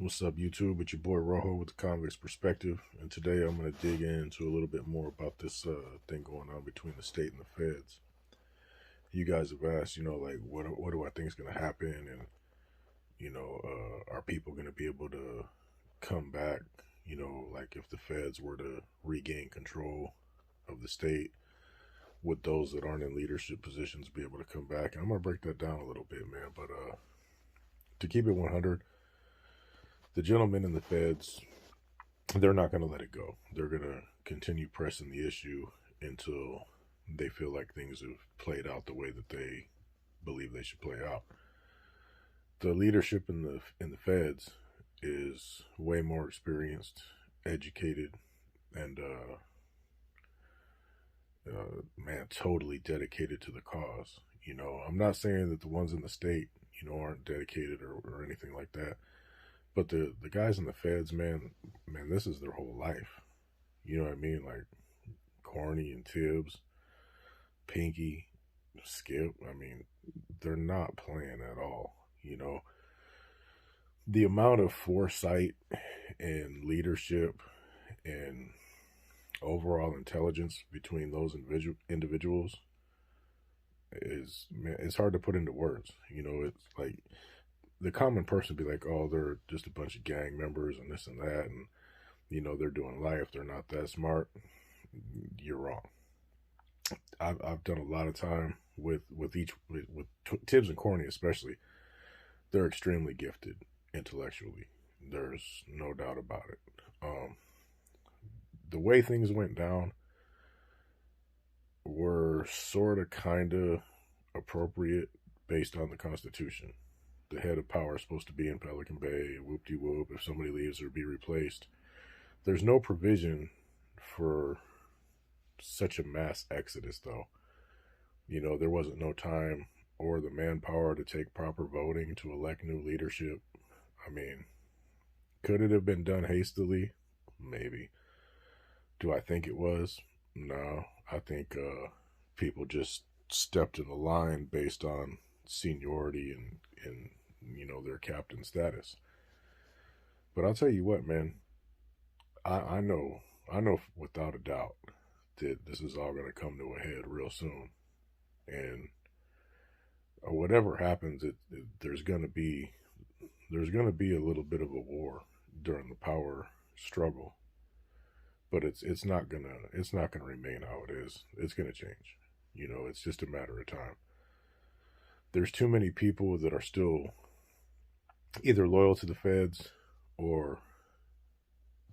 What's up, YouTube? It's your boy Rojo with the Convict's Perspective, and today I'm going to dig into a little bit more about this thing going on between the state and the feds. You guys have asked, like what do I think is going to happen, and are people going to be able to come back? Like if the feds were to regain control of the state, would those that aren't in leadership positions be able to come back? And I'm going to break that down a little bit, man. But to keep it 100, the gentlemen in the feds, they're not going to let it go. They're going to continue pressing the issue until they feel like things have played out the way that they believe they should play out. The leadership in the feds is way more experienced, educated, and man, totally dedicated to the cause. I'm not saying that the ones in the state, aren't dedicated or anything like that. But the guys in the feds, man, this is their whole life. You know what I mean? Like Corny and Tibbs, Pinky, Skip. I mean, they're not playing at all. The amount of foresight and leadership and overall intelligence between those individuals is, man, it's hard to put into words. It's like the common person be like, oh, they're just a bunch of gang members and this and that, and they're doing life, they're not that smart. You're wrong. I've done a lot of time with Tibbs and Corny especially. They're extremely gifted intellectually. There's no doubt about it. The way things went down were sort of kind of appropriate based on the Constitution. The head of power is supposed to be in Pelican Bay, whoop-de-whoop. If somebody leaves or be replaced, there's no provision for such a mass exodus, though. There wasn't no time or the manpower to take proper voting to elect new leadership. I mean, could it have been done hastily? Maybe. Do I think it was? No. I think people just stepped in the line based on seniority and their captain status. But I'll tell you what, man, I know without a doubt that this is all going to come to a head real soon. And whatever happens, there's going to be a little bit of a war during the power struggle. But it's not gonna remain how it is. It's gonna change. It's just a matter of time. There's too many people that are still either loyal to the feds or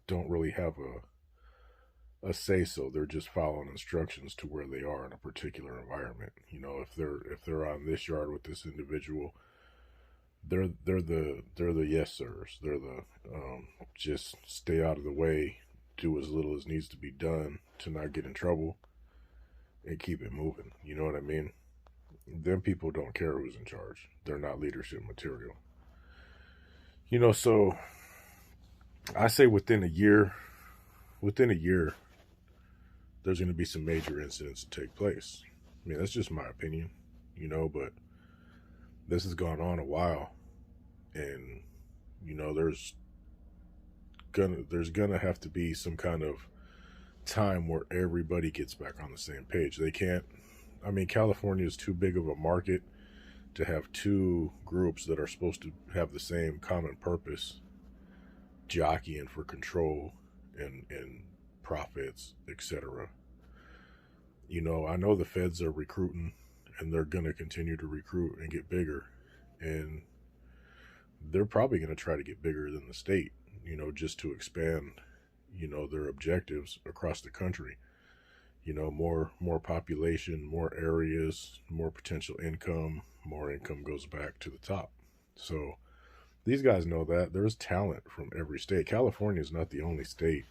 don't really have a say so. They're just following instructions to where they are in a particular environment. If they're on this yard with this individual, they're the yes sirs. They're the just stay out of the way, do as little as needs to be done to not get in trouble, and keep it moving. You know what I mean? Them people don't care who's in charge. They're not leadership material. So I say within a year, there's going to be some major incidents to take place. I mean, that's just my opinion, but this has gone on a while, and there's gonna have to be some kind of time where everybody gets back on the same page. They can't. I mean, California is too big of a market to have two groups that are supposed to have the same common purpose jockeying for control and profits, etc. I know the feds are recruiting, and they're gonna continue to recruit and get bigger, and they're probably gonna try to get bigger than the state. Just to expand, their objectives across the country. More population, more areas, more potential income. More income goes back to the top. So these guys know that there's talent from every state. California is not the only state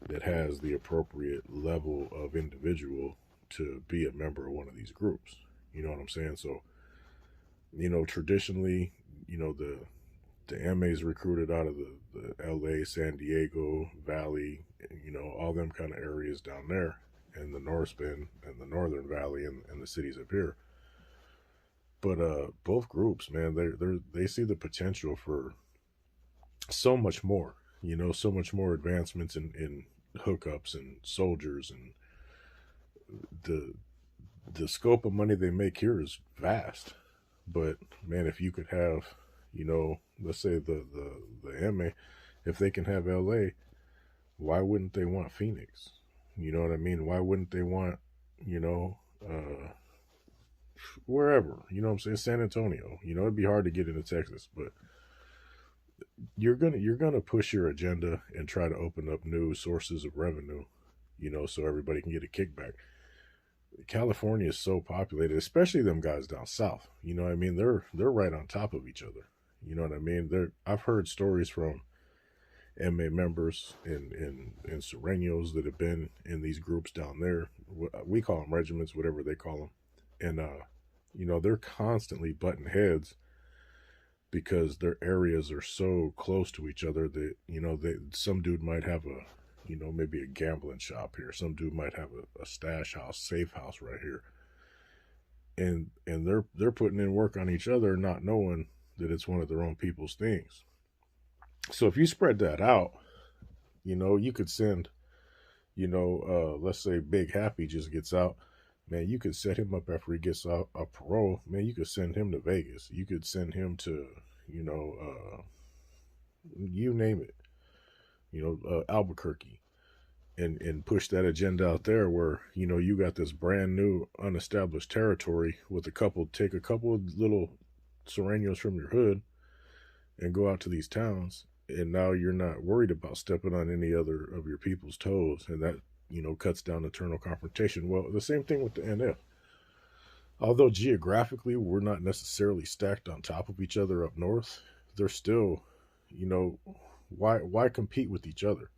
that has the appropriate level of individual to be a member of one of these groups. You know what I'm saying? So, traditionally, the MA's recruited out of the LA, San Diego Valley, all them kind of areas down there, and the North Bend and the Northern Valley and the cities up here. But both groups, man, they see the potential for so much more, so much more advancements in hookups and soldiers, and the the scope of money they make here is vast. But man, if you could have, let's say the MA, if they can have LA, why wouldn't they want Phoenix? You know what I mean? Why wouldn't they want, you know, uh, wherever? You know what I'm saying? San Antonio. It'd be hard to get into Texas, but you're gonna push your agenda and try to open up new sources of revenue, so everybody can get a kickback. California is so populated, especially them guys down south. You know what I mean? They're right on top of each other. You know what I mean? I've heard stories from MA members and Sureños that have been in these groups down there. We call them regiments, whatever they call them, and they're constantly butting heads because their areas are so close to each other that some dude might have a maybe a gambling shop here, some dude might have a stash house, safe house right here, and they're putting in work on each other, not knowing that it's one of their own people's things. So if you spread that out, you could send, let's say Big Happy just gets out, man, you could set him up after he gets out of parole. Man, you could send him to Vegas. You could send him to, you name it, Albuquerque, and push that agenda out there where, you got this brand new unestablished territory with take a couple of little Sureños from your hood and go out to these towns. And now you're not worried about stepping on any other of your people's toes. And that, cuts down internal confrontation. Well, the same thing with the NF. Although geographically we're not necessarily stacked on top of each other up north, they're still, why compete with each other?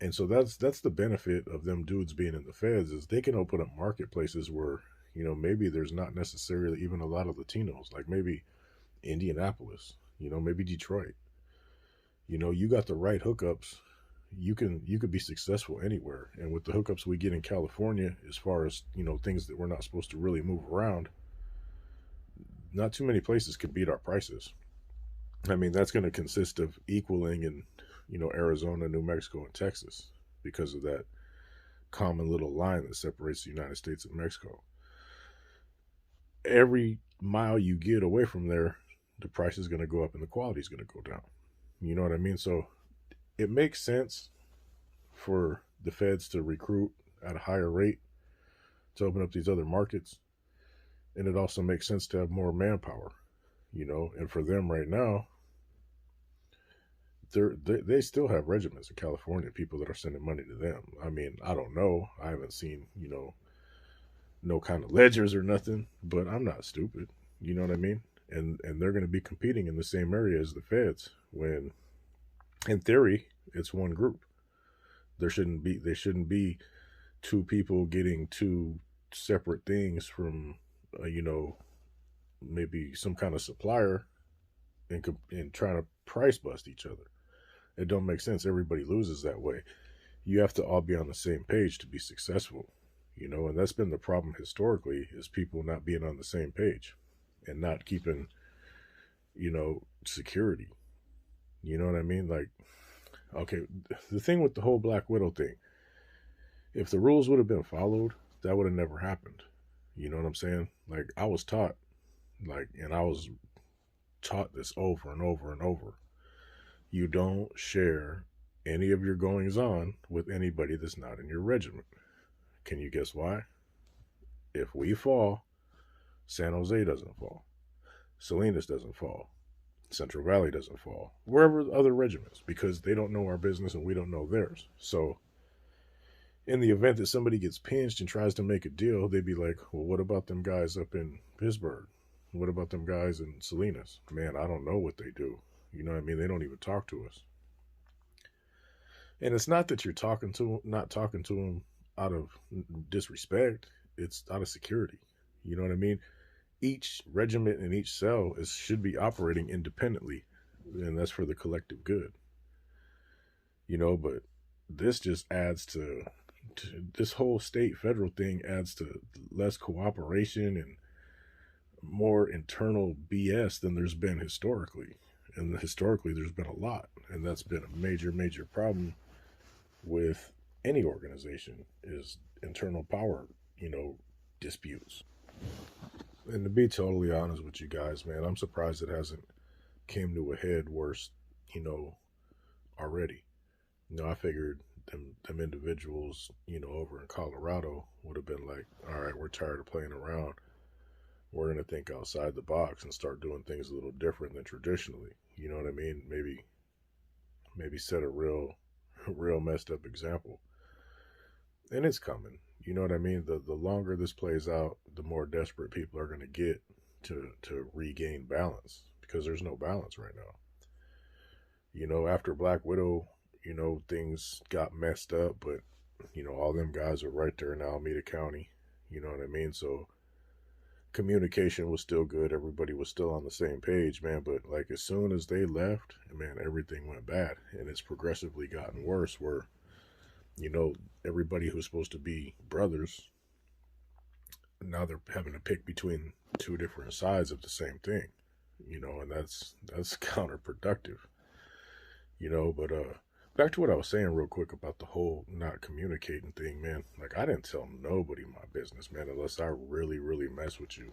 And so that's the benefit of them dudes being in the feds, is they can open up marketplaces where, maybe there's not necessarily even a lot of Latinos, like maybe Indianapolis, maybe Detroit. You got the right hookups, you could be successful anywhere. And with the hookups we get in California, as far as things that we're not supposed to really move around, not too many places can beat our prices. I mean, that's going to consist of equaling in Arizona, New Mexico, and Texas, because of that common little line that separates the United States and Mexico. Every mile you get away from there, the price is going to go up and the quality is going to go down. You know what I mean? So it makes sense for the feds to recruit at a higher rate to open up these other markets. And it also makes sense to have more manpower, and for them right now, they still have regiments in California, people that are sending money to them. I mean, I don't know. I haven't seen, no kind of ledgers or nothing, but I'm not stupid. You know what I mean? And they're going to be competing in the same area as the feds, when in theory it's one group. They shouldn't be two people getting two separate things from maybe some kind of supplier, and trying to price bust each other. It don't make sense. Everybody loses that way. You have to all be on the same page to be successful, and that's been the problem historically, is people not being on the same page and not keeping, security. You know what I mean? Like, okay, the thing with the whole Black Widow thing, if the rules would have been followed, that would have never happened. You know what I'm saying? Like, I was taught, and I was taught this over and over and over. You don't share any of your goings on with anybody that's not in your regiment. Can you guess why? If we fall, San Jose doesn't fall, Salinas doesn't fall, Central Valley doesn't fall, wherever the other regiments, because they don't know our business and we don't know theirs. So in the event that somebody gets pinched and tries to make a deal, they'd be like, well, what about them guys up in Pittsburgh? What about them guys in Salinas? Man, I don't know what they do. You know what I mean? They don't even talk to us. And it's not that you're not talking to them out of disrespect. It's out of security. You know what I mean? Each regiment and each cell should be operating independently, and that's for the collective good. But this just adds to this whole state federal thing, adds to less cooperation and more internal BS than there's been historically. And historically, there's been a lot, and that's been a major, major problem with any organization is internal power, disputes. And to be totally honest with you guys, man, I'm surprised it hasn't came to a head worse, you know, already. I figured them individuals, over in Colorado would have been like, all right, we're tired of playing around. We're gonna think outside the box and start doing things a little different than traditionally. You know what I mean? Maybe set a real messed up example. And it's coming. You know what I mean? The longer this plays out, the more desperate people are gonna get to regain balance because there's no balance right now. After Black Widow, things got messed up, but all them guys are right there in Alameda County. You know what I mean? So communication was still good. Everybody was still on the same page, man. But like as soon as they left, man, everything went bad, and it's progressively gotten worse. Where everybody who's supposed to be brothers now they're having to pick between two different sides of the same thing. And that's counterproductive. But back to what I was saying real quick about the whole not communicating thing, man. Like I didn't tell nobody my business, man, unless I really, really mess with you.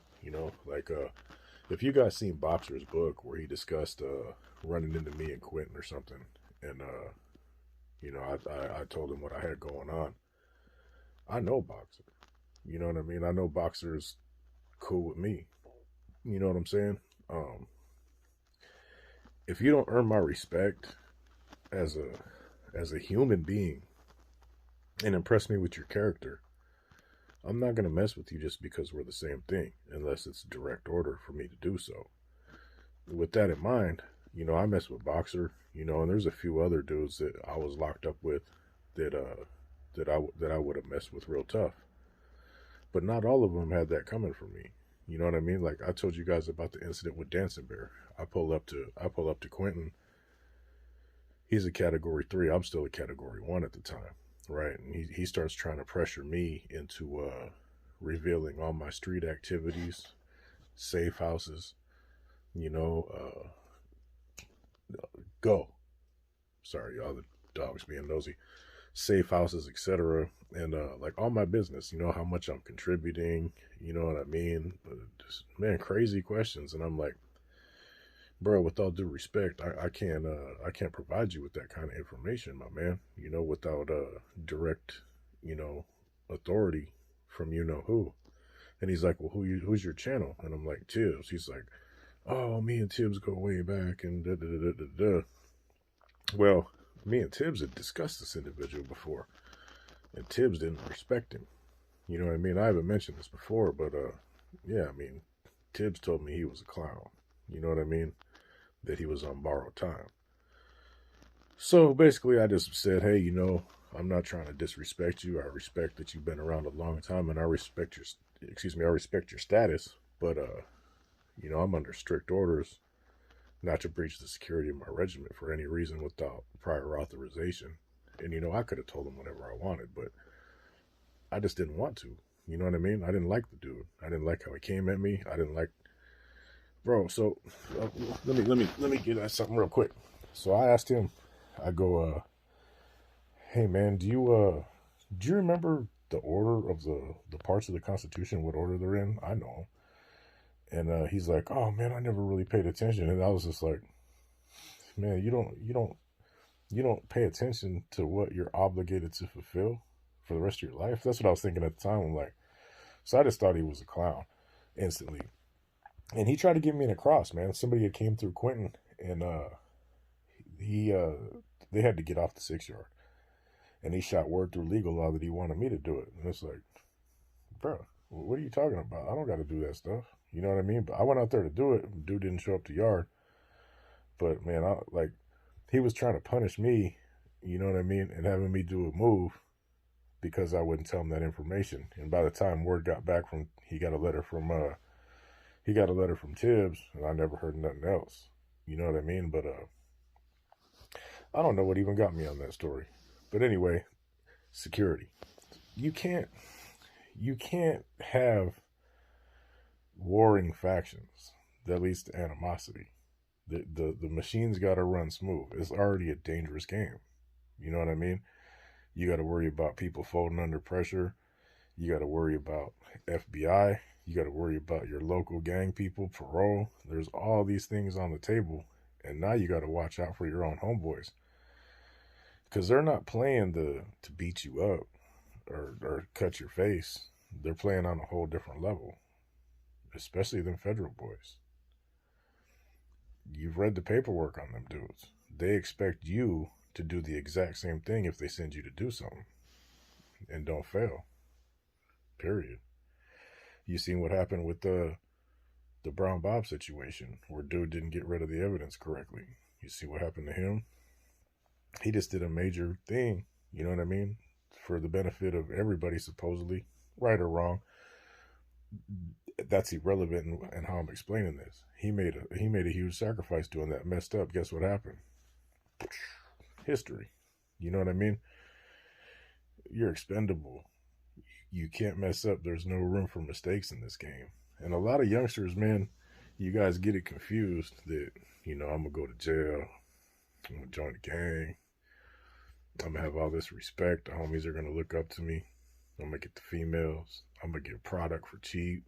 Like if you guys seen Boxer's book where he discussed running into me and Quentin or something, and I told him what I had going on. I know Boxer. You know what I mean? I know Boxer's cool with me. You know what I'm saying? If you don't earn my respect as a human being and impress me with your character, I'm not going to mess with you just because we're the same thing, unless it's direct order for me to do so. With that in mind, I mess with Boxer, and there's a few other dudes that I was locked up with that I would have messed with real tough. But not all of them had that coming for me. You know what I mean? Like I told you guys about the incident with Dancing Bear. I pull up to Quentin. He's a category 3. I'm still a category 1 at the time, right? And he starts trying to pressure me into revealing all my street activities, safe houses, go. Sorry, y'all, the dog's being nosy. Safe houses, etc. And like all my business, how much I'm contributing, you know what I mean? Just, man, crazy questions. And I'm like, bro, with all due respect, I can't provide you with that kind of information, my man. Without direct, authority from who. And he's like, well, who's your channel? And I'm like, Tibbs. He's like, oh, me and Tibbs go way back and da da da da da. Well, me and Tibbs had discussed this individual before, and Tibbs didn't respect him. You know what I mean? I haven't mentioned this before, but yeah, I mean, Tibbs told me he was a clown. You know what I mean? That he was on borrowed time. So basically, I just said, hey, I'm not trying to disrespect you. I respect that you've been around a long time, and I respect your status. But I'm under strict orders not to breach the security of my regiment for any reason without prior authorization. And I could have told him whatever I wanted, but I just didn't want to. You know what I mean? I didn't like the dude. I didn't like how he came at me. I didn't like, bro. So let me get at something real quick. So I asked him. I go, hey man, do you remember the order of the parts of the Constitution? What order they're in? I know. And he's like, oh man, I never really paid attention. And I was just like, man, you don't pay attention to what you're obligated to fulfill for the rest of your life. That's what I was thinking at the time. I'm like, so I just thought he was a clown instantly. And he tried to get me in a cross, man. Somebody had came through Quentin, and they had to get off the 6-yard, and he shot word through legal law that he wanted me to do it. And it's like, bro, what are you talking about? I don't got to do that stuff. You know what I mean? But I went out there to do it. Dude didn't show up to yard. But man, he was trying to punish me, you know what I mean, and having me do a move because I wouldn't tell him that information. And by the time word got back he got a letter from Tibbs, and I never heard nothing else. You know what I mean? But I don't know what even got me on that story. But anyway, security. You can't have warring factions that leads to animosity. The machines got to run smooth. It's already a dangerous game. You know what I mean? You got to worry about people folding under pressure. You got to worry about FBI. You got to worry about your local gang people, parole. There's all these things on the table. And now you got to watch out for your own homeboys. Because they're not playing to beat you up or cut your face. They're playing on a whole different level. Especially them federal boys. You've read the paperwork on them dudes. They expect you to do the exact same thing if they send you to do something. And don't fail. Period. You seen what happened with the Brown Bob situation, where dude didn't get rid of the evidence correctly. You see what happened to him? He just did a major thing, you know what I mean? For the benefit of everybody, supposedly, right or wrong. That's irrelevant in how I'm explaining this. He made a huge sacrifice doing that. Messed up. Guess what happened? History. You know what I mean? You're expendable. You can't mess up. There's no room for mistakes in this game. And a lot of youngsters, man, you guys get it confused that, I'm going to go to jail. I'm going to join the gang. I'm going to have all this respect. The homies are going to look up to me. I'm going to get the females. I'm going to get product for cheap.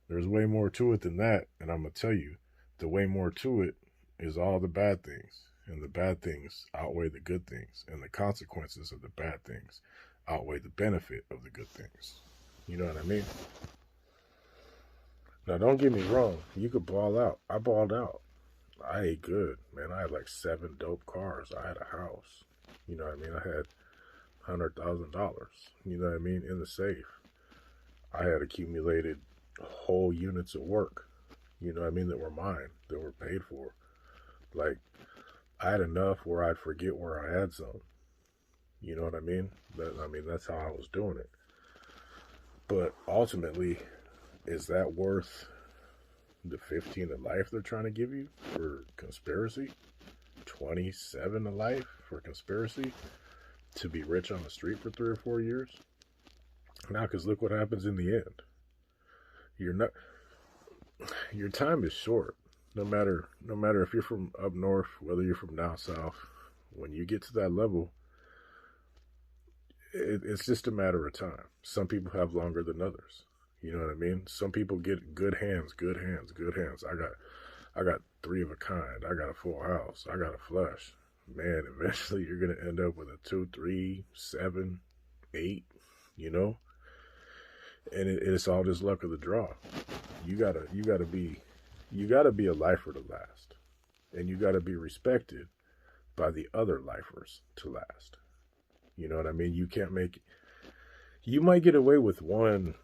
There's way more to it than that. And I'm going to tell you, the way more to it is all the bad things. And the bad things outweigh the good things. And the consequences of the bad things outweigh the benefit of the good things. You know what I mean? Now, don't get me wrong. You could ball out. I balled out. I ate good, man. I had like 7 dope cars. I had a house. You know what I mean? I had $100,000, you know what I mean, in the safe. I had accumulated whole units of work, you know what I mean, that were mine, that were paid for. Like, I had enough where I'd forget where I had some. You know what I mean? That's how I was doing it. But ultimately, is that worth the 15 to life they're trying to give you for conspiracy? 27 to life for conspiracy? To be rich on the street for 3 or 4 years? Now, because look what happens in the end. Your time is short. No matter if you're from up north, whether you're from down south, when you get to that level, it's just a matter of time. Some people have longer than others. You know what I mean? Some people get good hands. I got 3 of a kind. I got a full house. I got a flush. Man, eventually you're going to end up with a 2, 3, 7, 8, and it's all just luck of the draw. You gotta be a lifer to last, and you gotta be respected by the other lifers to last. You know what I mean? You might get away with one,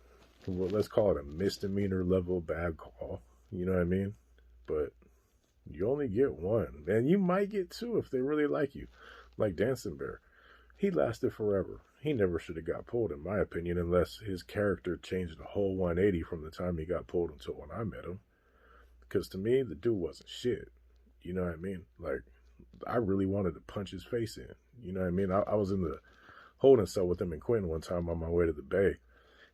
well, let's call it a misdemeanor level bad call. You know what I mean? But you only get one. And you might get 2 if they really like you. Like Dancing Bear. He lasted forever. He never should have got pulled, in my opinion, unless his character changed a whole 180 from the time he got pulled until when I met him. Because to me, the dude wasn't shit. You know what I mean? Like, I really wanted to punch his face in. You know what I mean? I was in the holding cell with him in Quentin one time on my way to the Bay.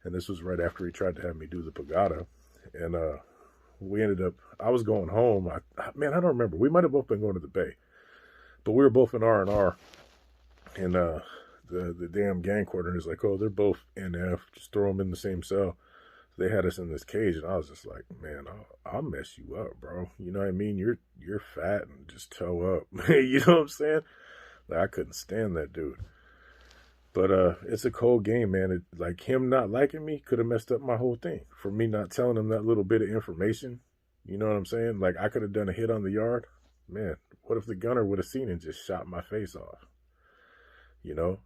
And this was right after he tried to have me do the Pagata. And we ended up, I was going home. I don't remember. We might have both been going to the Bay. But we were both in R&R. And the damn gang coordinator's like, oh, they're both NF. Just throw them in the same cell. They had us in this cage, and I was just like, man, I'll mess you up, bro. You know what I mean? You're fat and just toe up. You know what I'm saying? Like, I couldn't stand that dude. But it's a cold game, man. Like, him not liking me could have messed up my whole thing. For me not telling him that little bit of information, you know what I'm saying? Like, I could have done a hit on the yard. Man, what if the gunner would have seen it and just shot my face off? You know?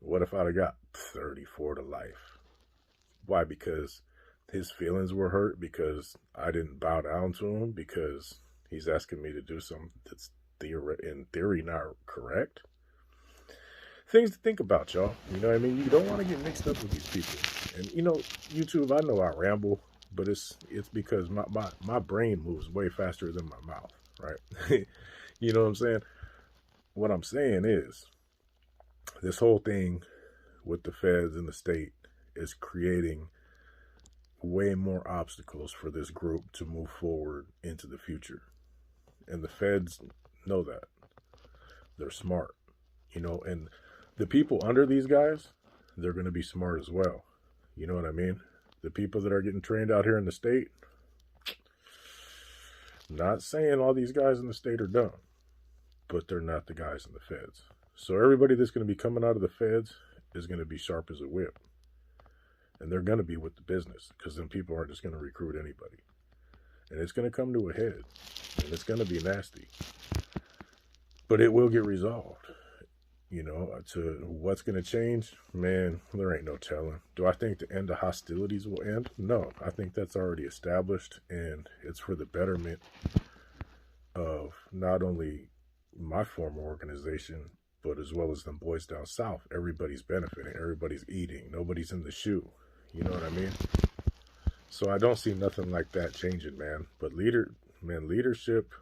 What if I'd have got 34 to life? Why? Because his feelings were hurt, because I didn't bow down to him, because he's asking me to do something that's in theory not correct. Things to think about, y'all. You know what I mean? You don't want to get mixed up with these people. And, YouTube, I know I ramble, but it's because my brain moves way faster than my mouth, right? You know what I'm saying? What I'm saying is, this whole thing with the feds and the state is creating way more obstacles for this group to move forward into the future. And the feds know that. They're smart, and the people under these guys, they're going to be smart as well. You know what I mean? The people that are getting trained out here in the state, not saying all these guys in the state are dumb, but they're not the guys in the feds. So everybody that's going to be coming out of the feds is going to be sharp as a whip. And they're going to be with the business, because then people aren't just going to recruit anybody. And it's going to come to a head, and it's going to be nasty. But it will get resolved. To what's going to change, man, there ain't no telling. Do I think the end of hostilities will end? No, I think that's already established, and it's for the betterment of not only my former organization, but as well as them boys down south. Everybody's benefiting. Everybody's eating. Nobody's in the shoe. You know what I mean? So I don't see nothing like that changing, man. But leadership,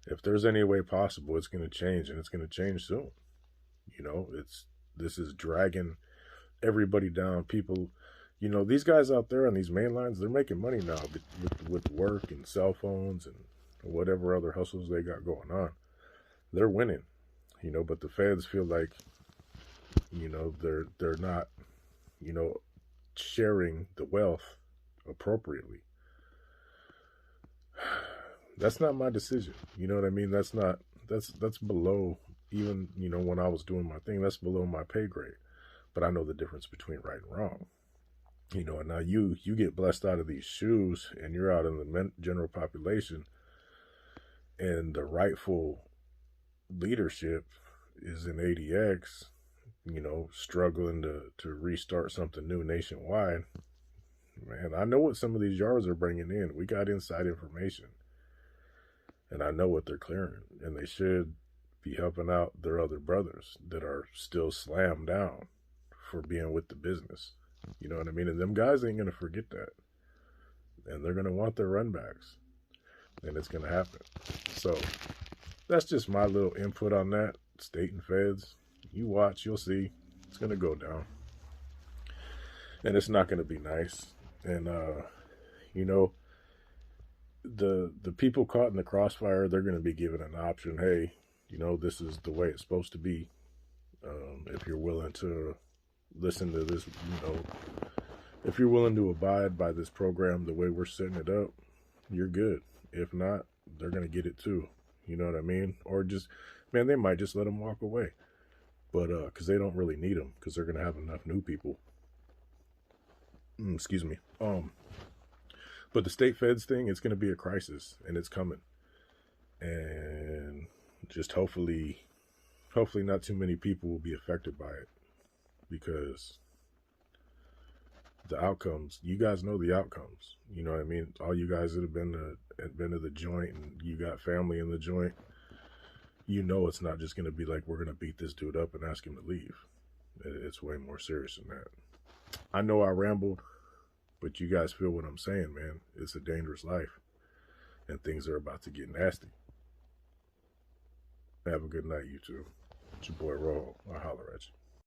if there's any way possible, it's going to change, and it's going to change soon. This is dragging everybody down. People, these guys out there on these main lines, they're making money now with work and cell phones and whatever other hustles they got going on. They're winning, but the feds feel like, they're not, sharing the wealth appropriately. That's not my decision. You know what I mean? That's below, even, when I was doing my thing, that's below my pay grade. But I know the difference between right and wrong. And now you get blessed out of these shoes, and you're out in the general population, and the rightful leadership is in ADX, struggling to restart something new nationwide. Man, I know what some of these yards are bringing in. We got inside information. And I know what they're clearing. And they should be helping out their other brothers that are still slammed down for being with the business. You know what I mean? And them guys ain't going to forget that. And they're going to want their runbacks. And it's going to happen. So that's just my little input on that. State and feds. You watch, you'll see. It's going to go down. And it's not going to be nice. And, the people caught in the crossfire, they're going to be given an option. Hey, this is the way it's supposed to be. If you're willing to listen to this, if you're willing to abide by this program the way we're setting it up, you're good. If not, they're going to get it too. You know what I mean? Or just, man, they might just let them walk away. But, because they don't really need them, because they're going to have enough new people. Excuse me. But the state feds thing, it's going to be a crisis, and it's coming. And just hopefully not too many people will be affected by it, because the outcomes, you guys know the outcomes. You know what I mean? All you guys that have been to the joint, and you got family in the joint, it's not just going to be like, we're going to beat this dude up and ask him to leave. It's way more serious than that. I know I rambled, but you guys feel what I'm saying, man. It's a dangerous life, and things are about to get nasty. Have a good night, you two. It's your boy, Roll. I'll holler at you.